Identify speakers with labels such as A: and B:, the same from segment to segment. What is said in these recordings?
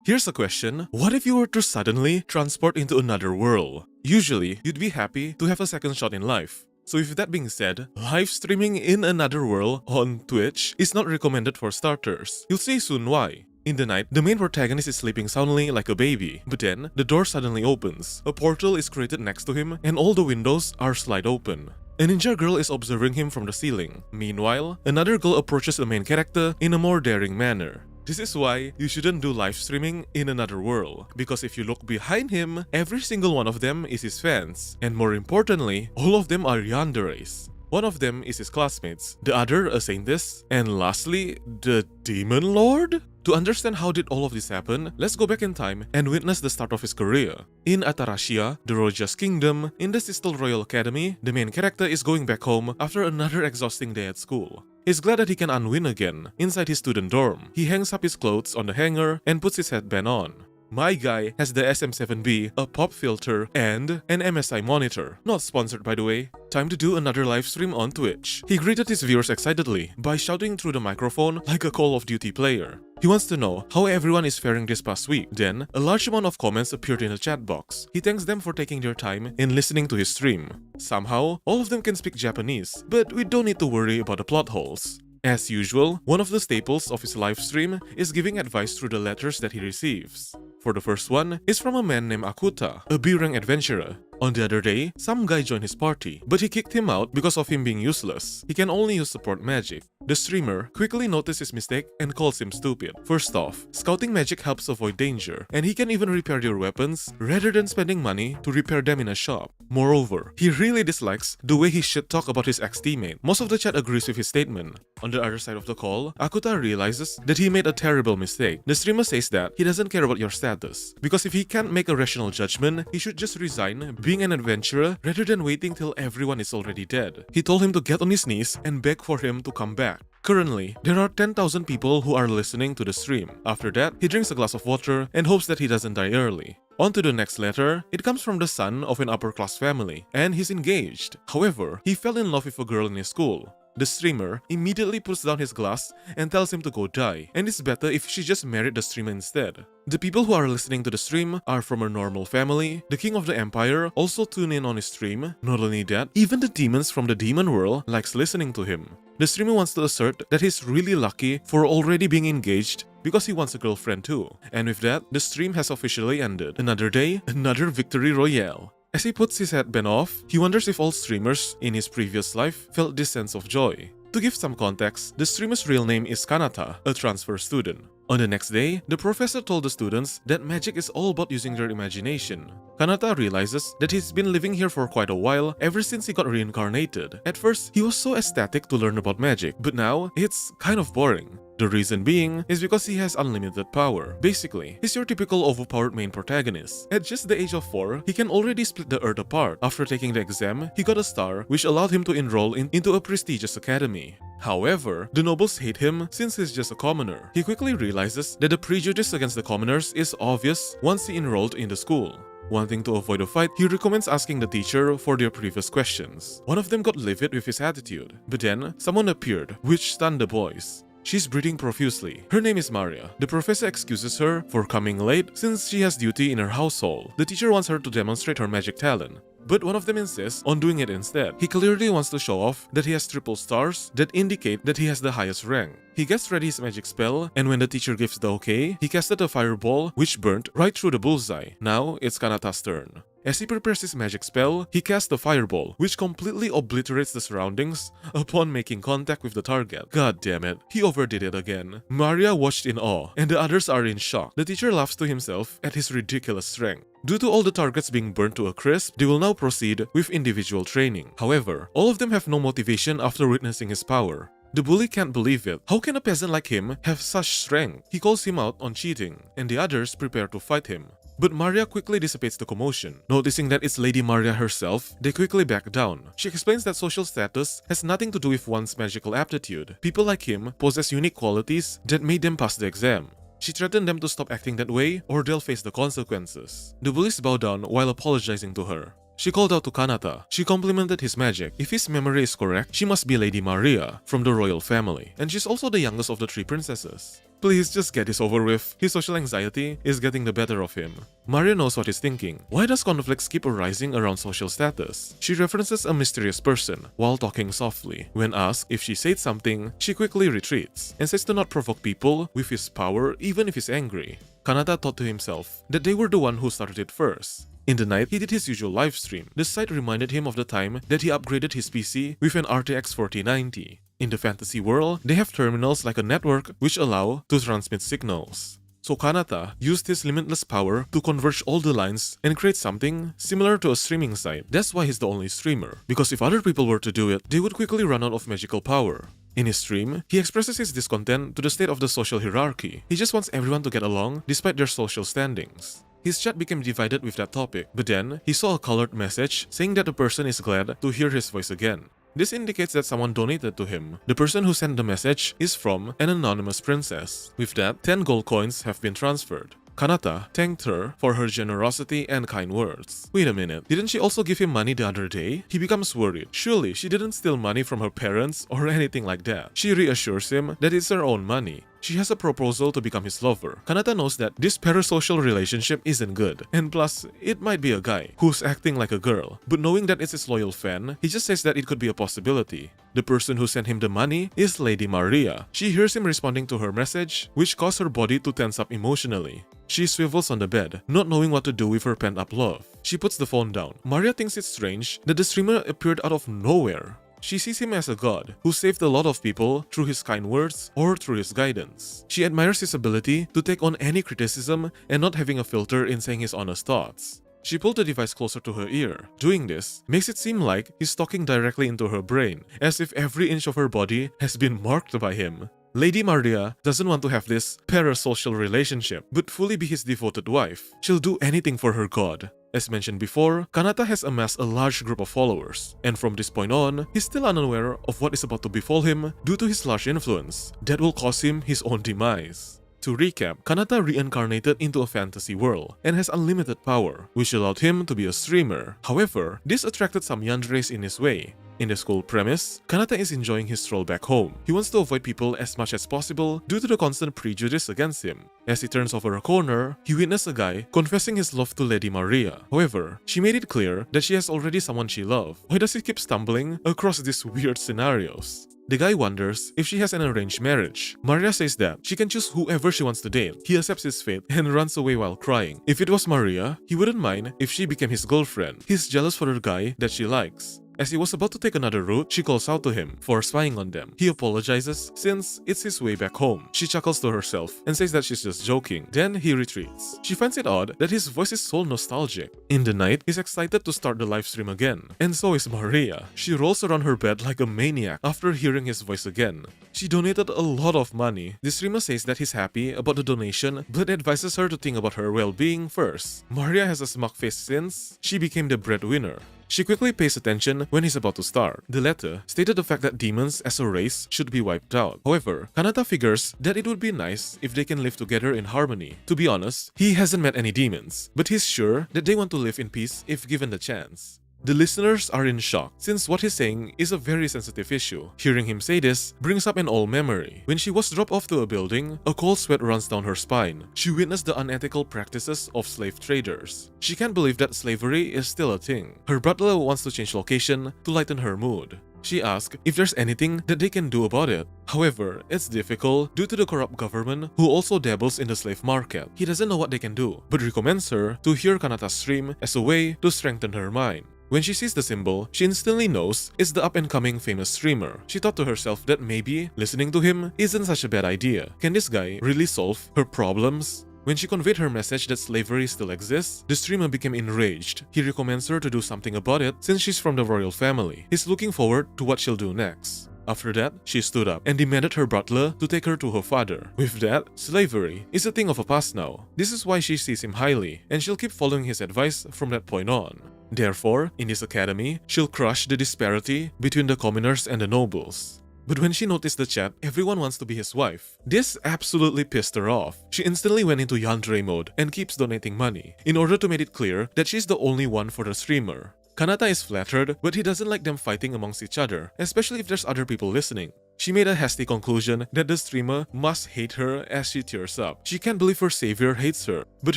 A: Here's a question. What if you were to suddenly transport into another world? Usually, you'd be happy to have a second shot in life. So with that being said, live streaming in another world on Twitch is not recommended for starters. You'll see soon why. In the night, the main protagonist is sleeping soundly like a baby, but then the door suddenly opens. A portal is created next to him and all the windows are slide open. A ninja girl is observing him from the ceiling. Meanwhile, another girl approaches the main character in a more daring manner. This is why you shouldn't do live streaming in another world, because if you look behind him, every single one of them is his fans, and more importantly, all of them are Yanderes. One of them is his classmates, the other a saintess, and lastly, the Demon Lord? To understand how did all of this happen, let's go back in time and witness the start of his career. In Atarashia, the Roja's kingdom, in the Sistal Royal Academy, the main character is going back home after another exhausting day at school. He's glad that he can unwind again. Inside his student dorm, he hangs up his clothes on the hanger and puts his headband on. My guy has the SM7B, a pop filter, and an MSI monitor. Not sponsored by the way. Time to do another live stream on Twitch. He greeted his viewers excitedly by shouting through the microphone like a Call of Duty player. He wants to know how everyone is faring this past week. Then, a large amount of comments appeared in the chat box. He thanks them for taking their time in listening to his stream. Somehow, all of them can speak Japanese, but we don't need to worry about the plot holes. As usual, one of the staples of his live stream is giving advice through the letters that he receives. For the first one is from a man named Akuta, a B-rank adventurer. On the other day, some guy joined his party, but he kicked him out because of him being useless. He can only use support magic. The streamer quickly noticed his mistake and calls him stupid. First off, scouting magic helps avoid danger, and he can even repair your weapons rather than spending money to repair them in a shop. Moreover, he really dislikes the way he should talk about his ex-teammate. Most of the chat agrees with his statement. On the other side of the call, Akuta realizes that he made a terrible mistake. The streamer says that he doesn't care about your status, because if he can't make a rational judgment, he should just resign being an adventurer rather than waiting till everyone is already dead. He told him to get on his knees and beg for him to come back. Currently, there are 10,000 people who are listening to the stream. After that, he drinks a glass of water and hopes that he doesn't die early. On to the next letter, it comes from the son of an upper-class family, and he's engaged. However, he fell in love with a girl in his school. The streamer immediately puts down his glass and tells him to go die, and it's better if she just married the streamer instead. The people who are listening to the stream are from a normal family. The king of the empire also tune in on his stream. Not only that, even the demons from the demon world likes listening to him. The streamer wants to assert that he's really lucky for already being engaged because he wants a girlfriend too. And with that, the stream has officially ended. Another day, another victory royale. As he puts his headband off, he wonders if all streamers in his previous life felt this sense of joy. To give some context, the streamer's real name is Kanata, a transfer student. On the next day, the professor told the students that magic is all about using their imagination. Kanata realizes that he's been living here for quite a while ever since he got reincarnated. At first, he was so ecstatic to learn about magic, but now it's kind of boring. The reason being is because he has unlimited power. Basically, he's your typical overpowered main protagonist. At just the age of 4, he can already split the earth apart. After taking the exam, he got a star which allowed him to enroll into a prestigious academy. However, the nobles hate him since he's just a commoner. He quickly realizes that the prejudice against the commoners is obvious once he enrolled in the school. Wanting to avoid a fight, he recommends asking the teacher for their previous questions. One of them got livid with his attitude, but then someone appeared, which stunned the boys. She's breathing profusely. Her name is Maria. The professor excuses her for coming late since she has duty in her household. The teacher wants her to demonstrate her magic talent, but one of them insists on doing it instead. He clearly wants to show off that he has triple stars that indicate that he has the highest rank. He gets ready his magic spell, and when the teacher gives the okay, he casted a fireball which burnt right through the bullseye. Now it's Kanata's turn. As he prepares his magic spell, he casts the fireball, which completely obliterates the surroundings upon making contact with the target. God damn it, he overdid it again. Maria watched in awe, and the others are in shock. The teacher laughs to himself at his ridiculous strength. Due to all the targets being burnt to a crisp, they will now proceed with individual training. However, all of them have no motivation after witnessing his power. The bully can't believe it. How can a peasant like him have such strength? He calls him out on cheating, and the others prepare to fight him. But Maria quickly dissipates the commotion. Noticing that it's Lady Maria herself, they quickly back down. She explains that social status has nothing to do with one's magical aptitude. People like him possess unique qualities that made them pass the exam. She threatened them to stop acting that way or they'll face the consequences. The bullies bow down while apologizing to her. She called out to Kanata. She complimented his magic. If his memory is correct, she must be Lady Maria from the royal family, and she's also the youngest of the 3 princesses. Please just get this over with. His social anxiety is getting the better of him. Maria knows what he's thinking. Why does conflicts keep arising around social status? She references a mysterious person while talking softly. When asked if she said something, she quickly retreats and says to not provoke people with his power even if he's angry. Kanata thought to himself that they were the one who started it first. In the night, he did his usual live stream. The sight reminded him of the time that he upgraded his PC with an RTX 4090. In the fantasy world, they have terminals like a network which allow to transmit signals. So Kanata used his limitless power to converge all the lines and create something similar to a streaming site. That's why he's the only streamer, because if other people were to do it, they would quickly run out of magical power. In his stream, he expresses his discontent to the state of the social hierarchy. He just wants everyone to get along despite their social standings. His chat became divided with that topic, but then he saw a colored message saying that the person is glad to hear his voice again. This indicates that someone donated to him. The person who sent the message is from an anonymous princess. With that, 10 gold coins have been transferred. Kanata thanked her for her generosity and kind words. Wait a minute, didn't she also give him money the other day? He becomes worried. Surely she didn't steal money from her parents or anything like that. She reassures him that it's her own money. She has a proposal to become his lover. Kanata knows that this parasocial relationship isn't good, and plus, it might be a guy who's acting like a girl, but knowing that it's his loyal fan, he just says that it could be a possibility. The person who sent him the money is Lady Maria. She hears him responding to her message, which caused her body to tense up emotionally. She swivels on the bed, not knowing what to do with her pent-up love. She puts the phone down. Maria thinks it's strange that the streamer appeared out of nowhere. She sees him as a god who saved a lot of people through his kind words or through his guidance. She admires his ability to take on any criticism and not having a filter in saying his honest thoughts. She pulled the device closer to her ear. Doing this makes it seem like he's talking directly into her brain, as if every inch of her body has been marked by him. Lady Maria doesn't want to have this parasocial relationship, but fully be his devoted wife. She'll do anything for her god. As mentioned before, Kanata has amassed a large group of followers, and from this point on, he's still unaware of what is about to befall him due to his large influence that will cause him his own demise. To recap, Kanata reincarnated into a fantasy world and has unlimited power, which allowed him to be a streamer. However, this attracted some Yanderes in his way. In the school premise, Kanata is enjoying his stroll back home. He wants to avoid people as much as possible due to the constant prejudice against him. As he turns over a corner, he witnesses a guy confessing his love to Lady Maria. However, she made it clear that she has already someone she loves. Why does he keep stumbling across these weird scenarios? The guy wonders if she has an arranged marriage. Maria says that she can choose whoever she wants to date. He accepts his fate and runs away while crying. If it was Maria, he wouldn't mind if she became his girlfriend. He's jealous for the guy that she likes. As he was about to take another route, she calls out to him for spying on them. He apologizes since it's his way back home. She chuckles to herself and says that she's just joking. Then he retreats. She finds it odd that his voice is so nostalgic. In the night, he's excited to start the live stream again. And so is Maria. She rolls around her bed like a maniac after hearing his voice again. She donated a lot of money. The streamer says that he's happy about the donation but advises her to think about her well-being first. Maria has a smug face since she became the breadwinner. She quickly pays attention when he's about to start. The letter stated the fact that demons as a race should be wiped out. However, Kanata figures that it would be nice if they can live together in harmony. To be honest, he hasn't met any demons, but he's sure that they want to live in peace if given the chance. The listeners are in shock, since what he's saying is a very sensitive issue. Hearing him say this brings up an old memory. When she was dropped off to a building, a cold sweat runs down her spine. She witnessed the unethical practices of slave traders. She can't believe that slavery is still a thing. Her butler wants to change location to lighten her mood. She asks if there's anything that they can do about it. However, it's difficult due to the corrupt government who also dabbles in the slave market. He doesn't know what they can do, but recommends her to hear Kanata's stream as a way to strengthen her mind. When she sees the symbol, she instantly knows it's the up-and-coming famous streamer. She thought to herself that maybe listening to him isn't such a bad idea. Can this guy really solve her problems? When she conveyed her message that slavery still exists, the streamer became enraged. He recommends her to do something about it since she's from the royal family. He's looking forward to what she'll do next. After that, she stood up and demanded her butler to take her to her father. With that, slavery is a thing of the past now. This is why she sees him highly, and she'll keep following his advice from that point on. Therefore, in this academy, she'll crush the disparity between the commoners and the nobles. But when she noticed the chat, everyone wants to be his wife. This absolutely pissed her off. She instantly went into Yandere mode and keeps donating money, in order to make it clear that she's the only one for the streamer. Kanata is flattered, but he doesn't like them fighting amongst each other, especially if there's other people listening. She made a hasty conclusion that the streamer must hate her as she tears up. She can't believe her savior hates her, but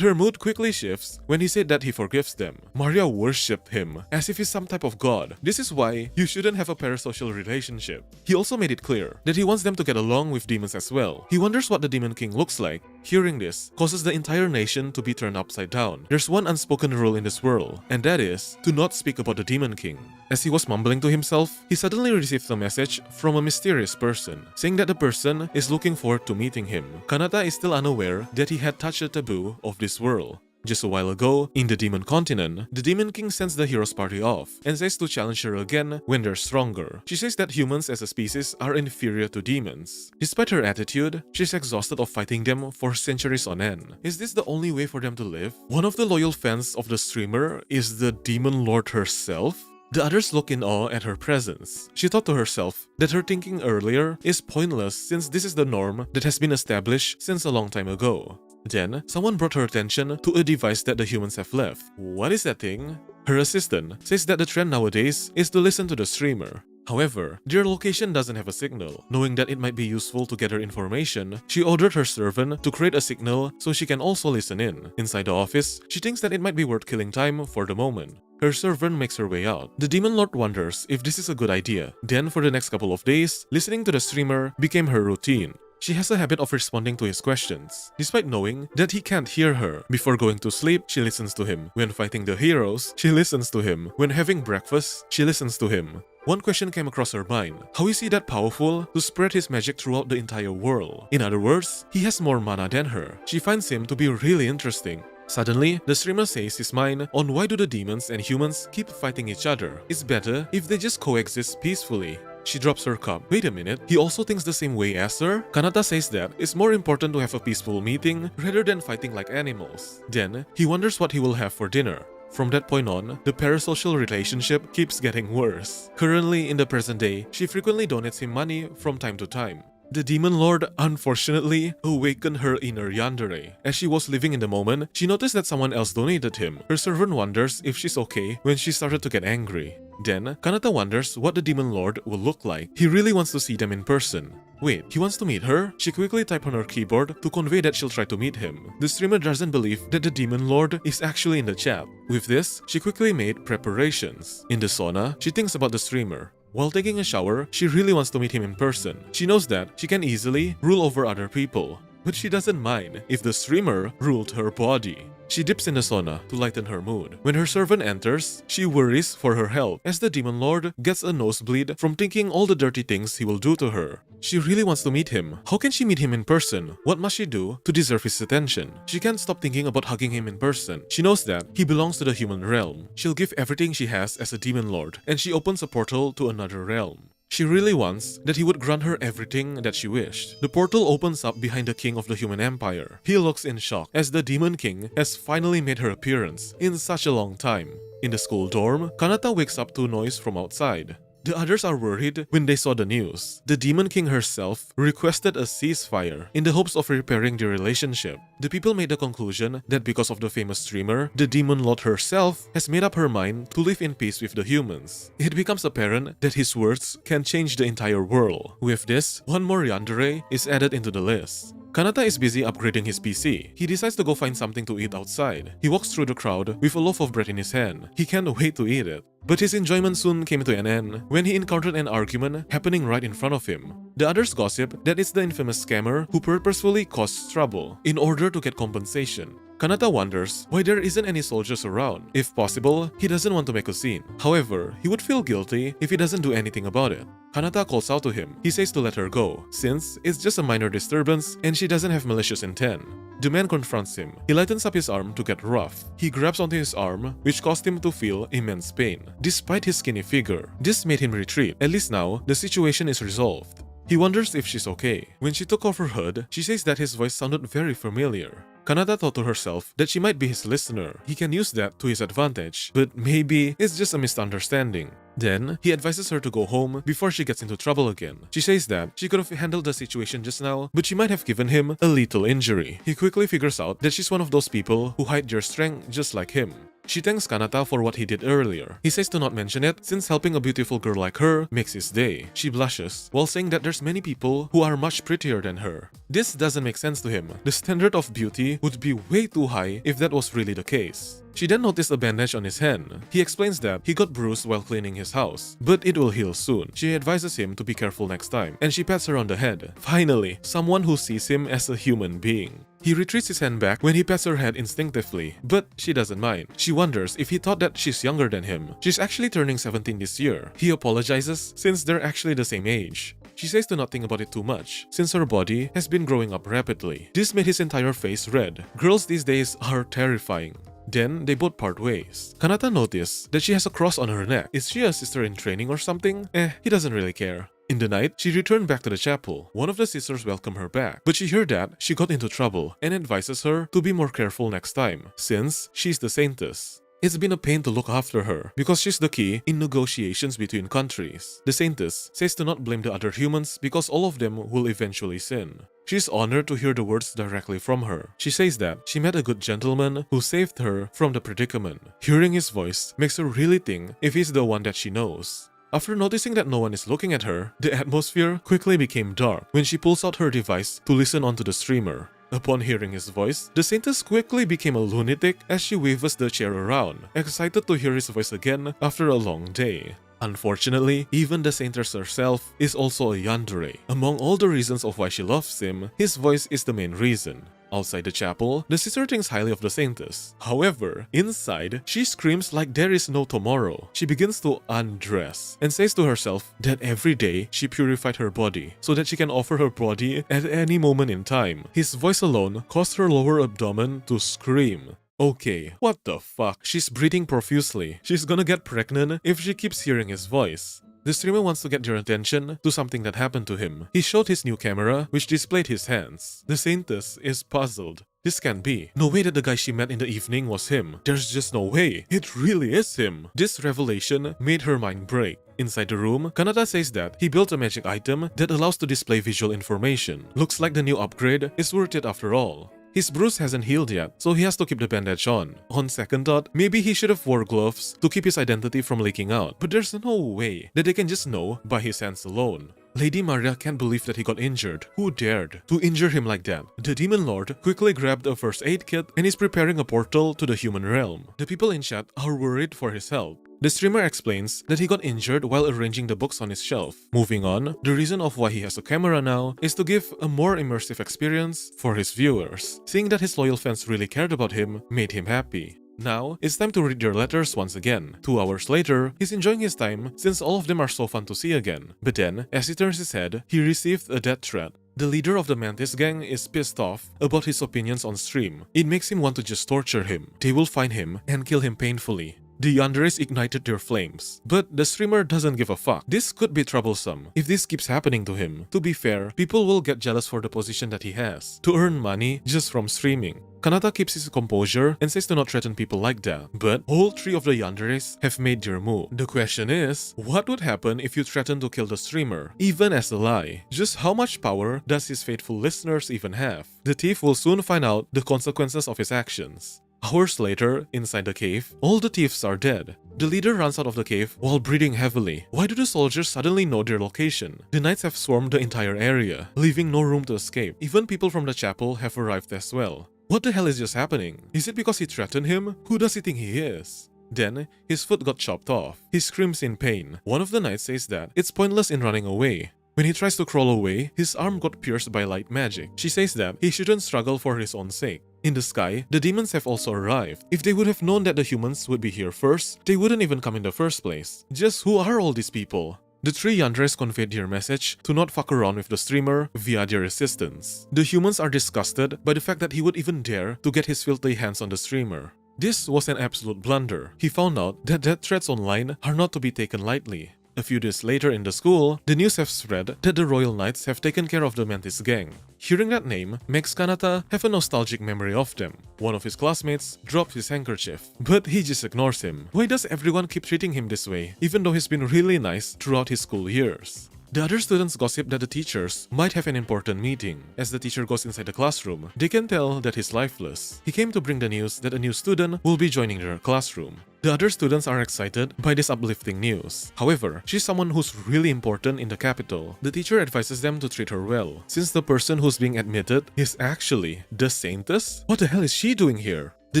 A: her mood quickly shifts when he said that he forgives them. Maria worshipped him as if he's some type of god. This is why you shouldn't have a parasocial relationship. He also made it clear that he wants them to get along with demons as well. He wonders what the Demon King looks like. Hearing this causes the entire nation to be turned upside down. There's one unspoken rule in this world, and that is to not speak about the Demon King. As he was mumbling to himself, he suddenly received a message from a mysterious person, saying that the person is looking forward to meeting him. Kanata is still unaware that he had touched the taboo of this world. Just a while ago, in the Demon Continent, the Demon King sends the hero's party off and says to challenge her again when they're stronger. She says that humans as a species are inferior to demons. Despite her attitude, she's exhausted of fighting them for centuries on end. Is this the only way for them to live? One of the loyal fans of the streamer is the Demon Lord herself? The others look in awe at her presence. She thought to herself that her thinking earlier is pointless since this is the norm that has been established since a long time ago. Then, someone brought her attention to a device that the humans have left. What is that thing? Her assistant says that the trend nowadays is to listen to the streamer. However, their location doesn't have a signal. Knowing that it might be useful to gather information, she ordered her servant to create a signal so she can also listen in. Inside the office, she thinks that it might be worth killing time for the moment. Her servant makes her way out. The Demon Lord wonders if this is a good idea. Then, for the next couple of days, listening to the streamer became her routine. She has a habit of responding to his questions, despite knowing that he can't hear her. Before going to sleep, she listens to him. When fighting the heroes, she listens to him. When having breakfast, she listens to him. One question came across her mind. How is he that powerful to spread his magic throughout the entire world? In other words, he has more mana than her. She finds him to be really interesting. Suddenly, the streamer says his mind on why do the demons and humans keep fighting each other. It's better if they just coexist peacefully. She drops her cup. Wait a minute, he also thinks the same way as her? Kanata says that it's more important to have a peaceful meeting rather than fighting like animals. Then, he wonders what he will have for dinner. From that point on, the parasocial relationship keeps getting worse. Currently, in the present day, she frequently donates him money from time to time. The Demon Lord, unfortunately, awakened her inner Yandere. As she was living in the moment, she noticed that someone else donated him. Her servant wonders if she's okay when she started to get angry. Then, Kanata wonders what the Demon Lord will look like. He really wants to see them in person. Wait, he wants to meet her? She quickly typed on her keyboard to convey that she'll try to meet him. The streamer doesn't believe that the Demon Lord is actually in the chat. With this, she quickly made preparations. In the sauna, she thinks about the streamer. While taking a shower, she really wants to meet him in person. She knows that she can easily rule over other people. But she doesn't mind if the streamer ruled her body. She dips in the sauna to lighten her mood. When her servant enters, she worries for her health as the Demon Lord gets a nosebleed from thinking all the dirty things he will do to her. She really wants to meet him. How can she meet him in person? What must she do to deserve his attention? She can't stop thinking about hugging him in person. She knows that he belongs to the human realm. She'll give everything she has as a Demon Lord, and she opens a portal to another realm. She really wants that he would grant her everything that she wished. The portal opens up behind the king of the human empire. He looks in shock as the Demon King has finally made her appearance in such a long time. In the school dorm, Kanata wakes up to noise from outside. The others are worried when they saw the news. The Demon King herself requested a ceasefire in the hopes of repairing the relationship. The people made the conclusion that because of the famous streamer, the Demon Lord herself has made up her mind to live in peace with the humans. It becomes apparent that his words can change the entire world. With this, one more Yandere is added into the list. Kanata is busy upgrading his PC. He decides to go find something to eat outside. He walks through the crowd with a loaf of bread in his hand. He can't wait to eat it. But his enjoyment soon came to an end when he encountered an argument happening right in front of him. The others gossip that it's the infamous scammer who purposefully caused trouble in order to get compensation. Kanata wonders why there isn't any soldiers around. If possible, he doesn't want to make a scene. However, he would feel guilty if he doesn't do anything about it. Kanata calls out to him. He says to let her go, since it's just a minor disturbance and she doesn't have malicious intent. The man confronts him. He lightens up his arm to get rough. He grabs onto his arm, which caused him to feel immense pain. Despite his skinny figure, this made him retreat. At least now, the situation is resolved. He wonders if she's okay. When she took off her hood, she says that his voice sounded very familiar. Kanata thought to herself that she might be his listener. He can use that to his advantage, but maybe it's just a misunderstanding. Then, he advises her to go home before she gets into trouble again. She says that she could have handled the situation just now, but she might have given him a lethal injury. He quickly figures out that she's one of those people who hide their strength just like him. She thanks Kanata for what he did earlier. He says to not mention it since helping a beautiful girl like her makes his day. She blushes while saying that there's many people who are much prettier than her. This doesn't make sense to him. The standard of beauty would be way too high if that was really the case. She then noticed a bandage on his hand. He explains that he got bruised while cleaning his house, but it will heal soon. She advises him to be careful next time, and she pats her on the head. Finally, someone who sees him as a human being. He retreats his hand back when he pats her head instinctively, but she doesn't mind. She wonders if he thought that she's younger than him. She's actually turning 17 this year. He apologizes since they're actually the same age. She says to not think about it too much, since her body has been growing up rapidly. This made his entire face red. Girls these days are terrifying. Then they both part ways. Kanata noticed that she has a cross on her neck. Is she a sister in training or something? He doesn't really care. In the night, she returned back to the chapel. One of the sisters welcomed her back, but she heard that she got into trouble and advises her to be more careful next time, since she's the saintess. It's been a pain to look after her because she's the key in negotiations between countries. The saintess says to not blame the other humans because all of them will eventually sin. She's honored to hear the words directly from her. She says that she met a good gentleman who saved her from the predicament. Hearing his voice makes her really think if he's the one that she knows. After noticing that no one is looking at her, the atmosphere quickly became dark when she pulls out her device to listen onto the streamer. Upon hearing his voice, the saintess quickly became a lunatic as she waves the chair around, excited to hear his voice again after a long day. Unfortunately, even the saintess herself is also a yandere. Among all the reasons of why she loves him, his voice is the main reason. Outside the chapel, the sister thinks highly of the saintess. However, inside, she screams like there is no tomorrow. She begins to undress and says to herself that every day she purified her body so that she can offer her body at any moment in time. His voice alone caused her lower abdomen to scream. Okay, what the fuck? She's breathing profusely. She's gonna get pregnant if she keeps hearing his voice. The streamer wants to get your attention to something that happened to him. He showed his new camera, which displayed his hands. The saintess is puzzled. This can't be. No way that the guy she met in the evening was him. There's just no way. It really is him. This revelation made her mind break. Inside the room, Kanata says that he built a magic item that allows to display visual information. Looks like the new upgrade is worth it after all. His bruise hasn't healed yet, so he has to keep the bandage on. On second thought, maybe he should have wore gloves to keep his identity from leaking out, but there's no way that they can just know by his hands alone. Lady Maria can't believe that he got injured. Who dared to injure him like that? The Demon Lord quickly grabbed a first aid kit and is preparing a portal to the human realm. The people in chat are worried for his health. The streamer explains that he got injured while arranging the books on his shelf. Moving on, the reason of why he has a camera now is to give a more immersive experience for his viewers. Seeing that his loyal fans really cared about him made him happy. Now, it's time to read their letters once again. 2 hours later, he's enjoying his time since all of them are so fun to see again. But then, as he turns his head, he received a death threat. The leader of the Mantis gang is pissed off about his opinions on stream. It makes him want to just torture him. They will find him and kill him painfully. The Yanderes ignited their flames, but the streamer doesn't give a fuck. This could be troublesome if this keeps happening to him. To be fair, people will get jealous for the position that he has, to earn money just from streaming. Kanata keeps his composure and says to not threaten people like that, but all 3 of the Yanderes have made their move. The question is, what would happen if you threaten to kill the streamer, even as a lie? Just how much power does his faithful listeners even have? The thief will soon find out the consequences of his actions. Hours later, inside the cave, all the thieves are dead. The leader runs out of the cave while breathing heavily. Why do the soldiers suddenly know their location? The knights have swarmed the entire area, leaving no room to escape. Even people from the chapel have arrived as well. What the hell is just happening? Is it because he threatened him? Who does he think he is? Then, his foot got chopped off. He screams in pain. One of the knights says that it's pointless in running away. When he tries to crawl away, his arm got pierced by light magic. She says that he shouldn't struggle for his own sake. In the sky, the demons have also arrived. If they would have known that the humans would be here first, they wouldn't even come in the first place. Just who are all these people? The 3 Yanderes conveyed their message to not fuck around with the streamer via their assistants. The humans are disgusted by the fact that he would even dare to get his filthy hands on the streamer. This was an absolute blunder. He found out that death threats online are not to be taken lightly. A few days later in the school, the news have spread that the Royal Knights have taken care of the Mantis gang. Hearing that name makes Kanata have a nostalgic memory of them. One of his classmates dropped his handkerchief, but he just ignores him. Why does everyone keep treating him this way, even though he's been really nice throughout his school years? The other students gossip that the teachers might have an important meeting. As the teacher goes inside the classroom, they can tell that he's lifeless. He came to bring the news that a new student will be joining their classroom. The other students are excited by this uplifting news. However, she's someone who's really important in the capital. The teacher advises them to treat her well, since the person who's being admitted is actually the Saintess? What the hell is she doing here? The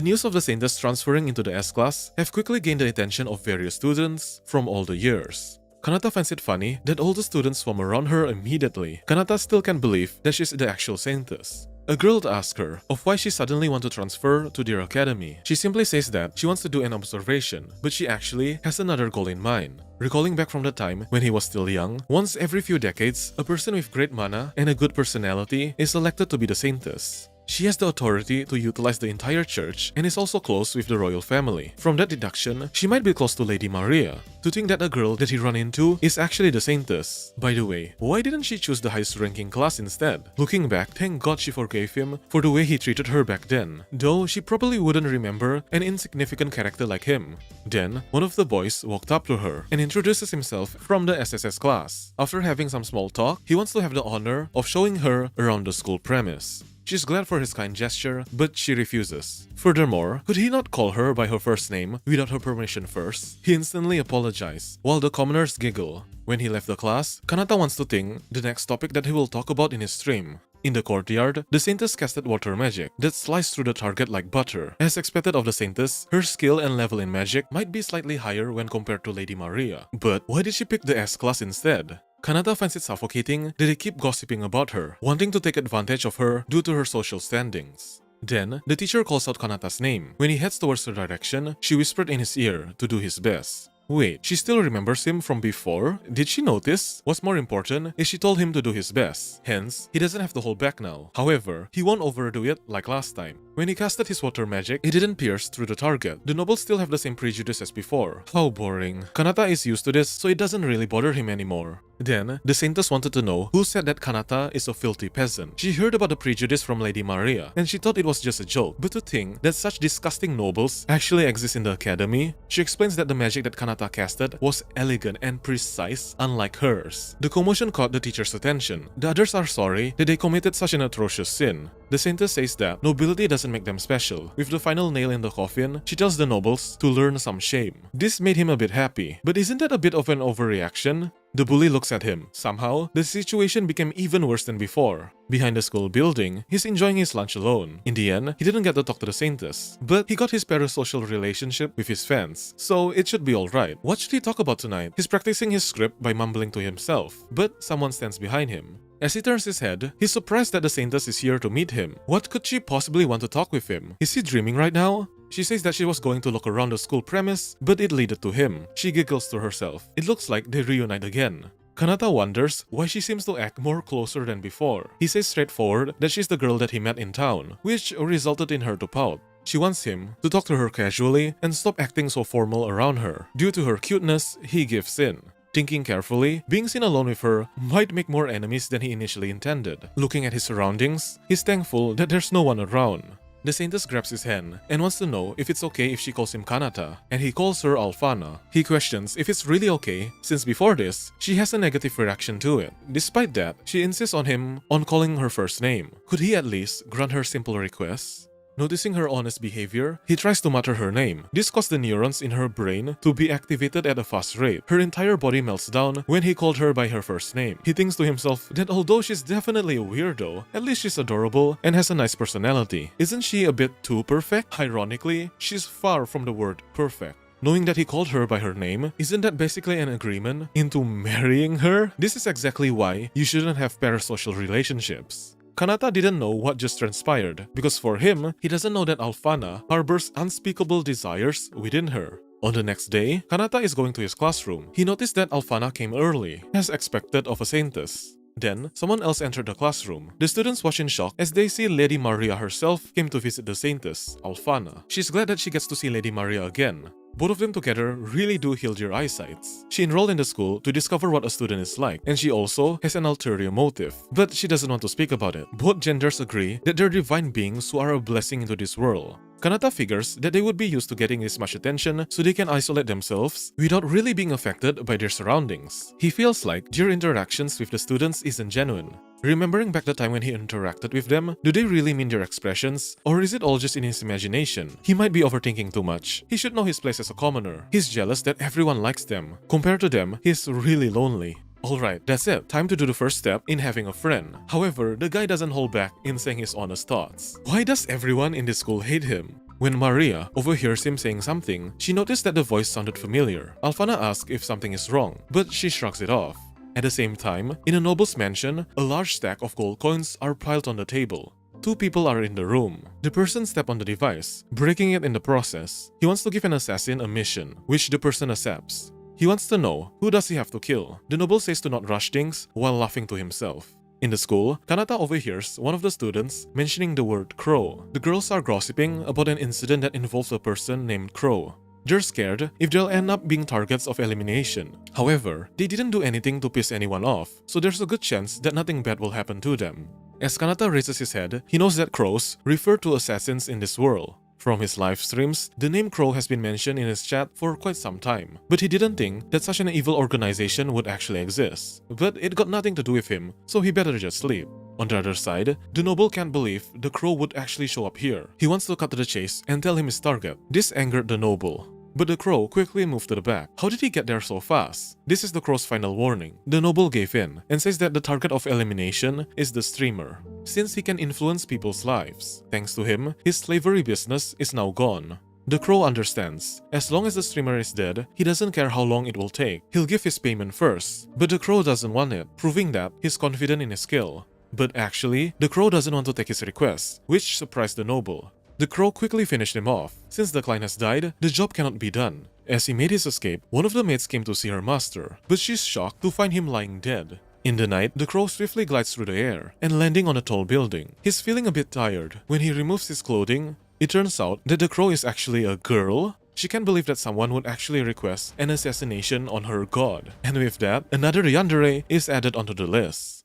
A: news of the Saintess transferring into the S class have quickly gained the attention of various students from all the years. Kanata finds it funny that all the students swarm around her immediately. Kanata still can't believe that she's the actual Saintess. A girl asks her of why she suddenly wants to transfer to their academy. She simply says that she wants to do an observation, but she actually has another goal in mind. Recalling back from the time when he was still young, once every few decades, a person with great mana and a good personality is selected to be the Saintess. She has the authority to utilize the entire church and is also close with the royal family. From that deduction, she might be close to Lady Maria. To think that a girl that he run into is actually the Saintess. By the way, why didn't she choose the highest ranking class instead? Looking back, thank God she forgave him for the way he treated her back then. Though she probably wouldn't remember an insignificant character like him. Then, one of the boys walked up to her and introduces himself from the SSS class. After having some small talk, he wants to have the honor of showing her around the school premise. She's glad for his kind gesture, but she refuses. Furthermore, could he not call her by her first name without her permission first? He instantly apologized, while the commoners giggle. When he left the class, Kanata wants to think the next topic that he will talk about in his stream. In the courtyard, the Saintess casted water magic that sliced through the target like butter. As expected of the Saintess, her skill and level in magic might be slightly higher when compared to Lady Maria. But why did she pick the S class instead? Kanata finds it suffocating that they keep gossiping about her, wanting to take advantage of her due to her social standings. Then, the teacher calls out Kanata's name. When he heads towards her direction, she whispered in his ear to do his best. Wait, she still remembers him from before? Did she notice? What's more important is she told him to do his best. Hence, he doesn't have to hold back now. However, he won't overdo it like last time. When he casted his water magic, it didn't pierce through the target. The nobles still have the same prejudice as before. How boring. Kanata is used to this, so it doesn't really bother him anymore. Then, the Saintess wanted to know who said that Kanata is a filthy peasant. She heard about the prejudice from Lady Maria, and she thought it was just a joke. But to think that such disgusting nobles actually exist in the academy, she explains that the magic that Kanata casted was elegant and precise, unlike hers. The commotion caught the teacher's attention. The others are sorry that they committed such an atrocious sin. The Saintess says that nobility doesn't make them special. With the final nail in the coffin, she tells the nobles to learn some shame. This made him a bit happy, but isn't that a bit of an overreaction? The bully looks at him. Somehow, the situation became even worse than before. Behind the school building, he's enjoying his lunch alone. In the end, he didn't get to talk to the Saintess, but he got his parasocial relationship with his fans, so it should be alright. What should he talk about tonight? He's practicing his script by mumbling to himself, but someone stands behind him. As he turns his head, he's surprised that the Saintess is here to meet him. What could she possibly want to talk with him? Is he dreaming right now? She says that she was going to look around the school premise, but it led to him. She giggles to herself. It looks like they reunite again. Kanata wonders why she seems to act more closer than before. He says straightforward that she's the girl that he met in town, which resulted in her to pout. She wants him to talk to her casually and stop acting so formal around her. Due to her cuteness, he gives in. Thinking carefully, being seen alone with her might make more enemies than he initially intended. Looking at his surroundings, he's thankful that there's no one around. The Saintess grabs his hand and wants to know if it's okay if she calls him Kanata, and he calls her Alfana. He questions if it's really okay, since before this, she has a negative reaction to it. Despite that, she insists on him on calling her first name. Could he at least grant her simple requests? Noticing her honest behavior, he tries to mutter her name. This caused the neurons in her brain to be activated at a fast rate. Her entire body melts down when he called her by her first name. He thinks to himself that although she's definitely a weirdo, at least she's adorable and has a nice personality. Isn't she a bit too perfect? Ironically, she's far from the word perfect. Knowing that he called her by her name, isn't that basically an agreement into marrying her? This is exactly why you shouldn't have parasocial relationships. Kanata didn't know what just transpired, because for him, he doesn't know that Alfana harbors unspeakable desires within her. On the next day, Kanata is going to his classroom. He noticed that Alfana came early, as expected of a Saintess. Then, someone else entered the classroom. The students watch in shock as they see Lady Maria herself came to visit the Saintess, Alfana. She's glad that she gets to see Lady Maria again. Both of them together really do heal their eyesights. She enrolled in the school to discover what a student is like, and she also has an ulterior motive, but she doesn't want to speak about it. Both genders agree that they're divine beings who are a blessing into this world. Kanata figures that they would be used to getting this much attention so they can isolate themselves without really being affected by their surroundings. He feels like their interactions with the students isn't genuine. Remembering back the time when he interacted with them, do they really mean their expressions? Or is it all just in his imagination? He might be overthinking too much. He should know his place as a commoner. He's jealous that everyone likes them. Compared to them, he's really lonely. Alright, that's it. Time to do the first step in having a friend. However, the guy doesn't hold back in saying his honest thoughts. Why does everyone in this school hate him? When Maria overhears him saying something, she noticed that the voice sounded familiar. Alfana asks if something is wrong, but she shrugs it off. At the same time, in a noble's mansion, a large stack of gold coins are piled on the table. Two people are in the room. The person steps on the device, breaking it in the process. He wants to give an assassin a mission, which the person accepts. He wants to know, who does he have to kill? The noble says to not rush things while laughing to himself. In the school, Kanata overhears one of the students mentioning the word Crow. The girls are gossiping about an incident that involves a person named Crow. They're scared if they'll end up being targets of elimination. However, they didn't do anything to piss anyone off, so there's a good chance that nothing bad will happen to them. As Kanata raises his head, he knows that crows refer to assassins in this world. From his live streams, the name Crow has been mentioned in his chat for quite some time, but he didn't think that such an evil organization would actually exist. But it got nothing to do with him, so he better just sleep. On the other side, the noble can't believe the Crow would actually show up here. He wants to cut to the chase and tell him his target. This angered the noble. But the Crow quickly moved to the back. How did he get there so fast? This is the Crow's final warning. The noble gave in and says that the target of elimination is the streamer, since he can influence people's lives. Thanks to him, his slavery business is now gone. The Crow understands. As long as the streamer is dead, he doesn't care how long it will take. He'll give his payment first. But the Crow doesn't want it, proving that he's confident in his skill. But actually, the Crow doesn't want to take his request, which surprised the noble. The Crow quickly finished him off. Since the client has died, the job cannot be done. As he made his escape, one of the maids came to see her master, but she's shocked to find him lying dead. In the night, the Crow swiftly glides through the air and landing on a tall building. He's feeling a bit tired. When he removes his clothing, it turns out that the Crow is actually a girl. She can't believe that someone would actually request an assassination on her god. And with that, another Yandere is added onto the list.